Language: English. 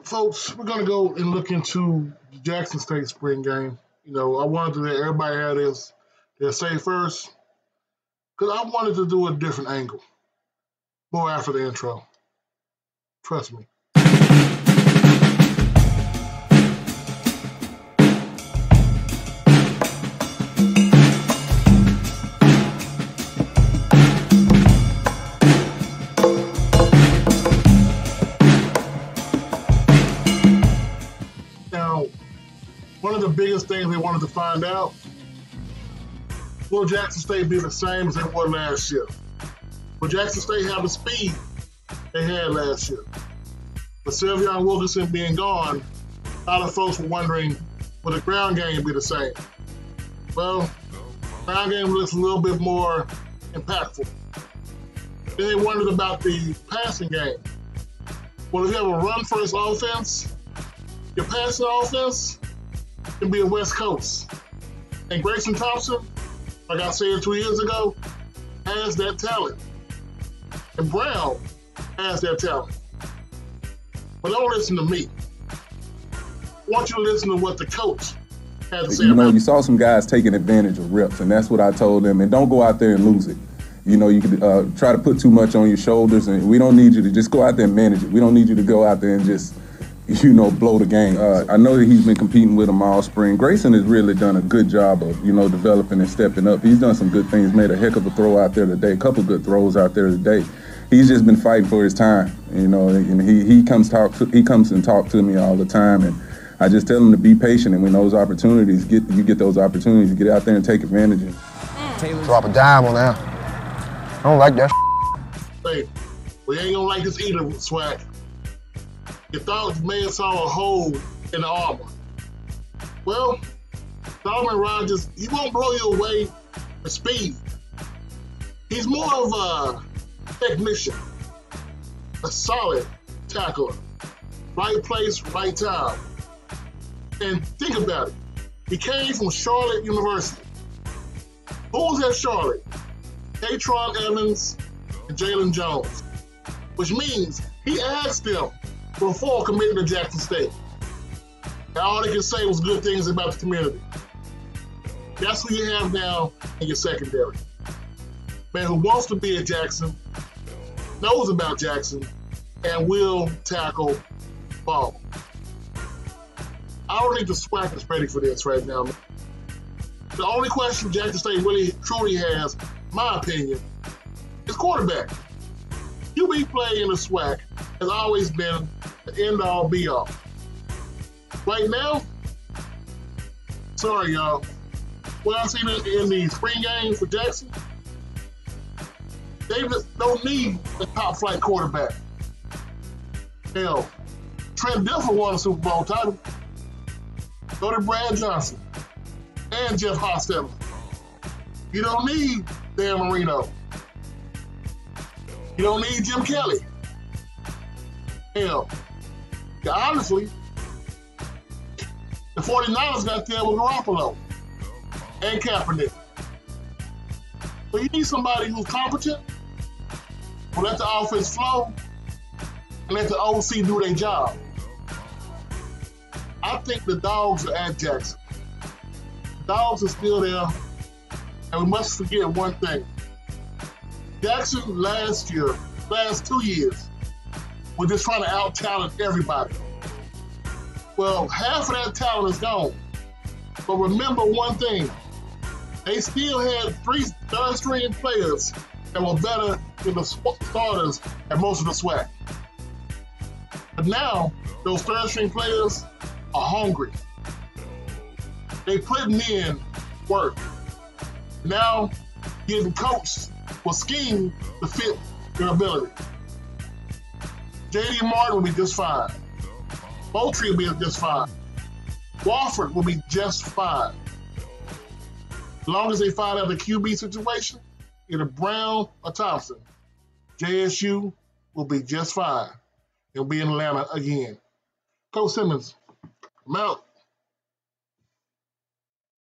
Folks, we're going to go and look into the Jackson State spring game. I wanted to let everybody have their say first because I wanted to do a different angle. More after the intro. Trust me. Now, one of the biggest things they wanted to find out, will Jackson State be the same as they were last year? Will Jackson State have the speed they had last year? With Sylveon Wilkinson being gone, a lot of folks were wondering, will the ground game be the same? Well, ground game looks a little bit more impactful. Then they wondered about the passing game. Well, if you have a run-first offense, your passing offense can be a West Coast. And Grayson Thompson, like I said 2 years ago, has that talent. And Brown has that talent. But don't listen to me. I want you to listen to what the coach had to say about it. You saw some guys taking advantage of reps, and that's what I told them. And don't go out there and lose it. You could try to put too much on your shoulders, and we don't need you to just go out there and manage it. We don't need you to go out there and just, blow the game. I know that he's been competing with them all spring. Grayson has really done a good job of, developing and stepping up. He's done some good things, made a heck of a throw out there today, a couple good throws out there today. He's just been fighting for his time, and he comes and talk to me all the time, and I just tell him to be patient, and when those opportunities you get those opportunities, get out there and take advantage of them. Drop a dime on that. I don't like that. Hey, we ain't gonna like this either, Swag. You thought you may have saw a hole in the armor. Well, Solomon Rogers, he won't blow you away with speed. He's more of a technician, a solid tackler, right place, right time. And think about it. He came from Charlotte University. Who was at Charlotte? Katron Evans and Jalen Jones, which means he asked them before committing to Jackson State. And all they could say was good things about the community. That's who you have now in your secondary. Man who wants to be at Jackson, knows about Jackson, and will tackle ball. I don't think the SWAC is ready for this right now. The only question Jackson State really truly has, in my opinion, is quarterback. QB play in the SWAC has always been the end-all, be-all. Right now, sorry y'all, what I've seen in the spring game for Jackson, they just don't need a top-flight quarterback. Hell, Trent Dilfer won a Super Bowl title. So did Brad Johnson and Jeff Hostetler. You don't need Dan Marino. You don't need Jim Kelly. Hell, honestly, the 49ers got there with Garoppolo and Kaepernick. So you need somebody who's competent, who let the offense flow, and let the OC do their job. I think the dogs are at Jackson. The dogs are still there, and we must forget one thing. Jackson last 2 years, was just trying to out-talent everybody. Well, half of that talent is gone. But remember one thing, they still had 3 third-string players that were better than the starters at most of the SWAC. But now, those third-string players are hungry. They putting in work. Now, getting coached with scheme to fit their ability. J.D. Martin will be just fine. Moultrie will be just fine. Wofford will be just fine. As long as they find out the QB situation, either Brown or Thompson, JSU will be just fine. It'll be in Atlanta again. Coach Simmons, I'm out.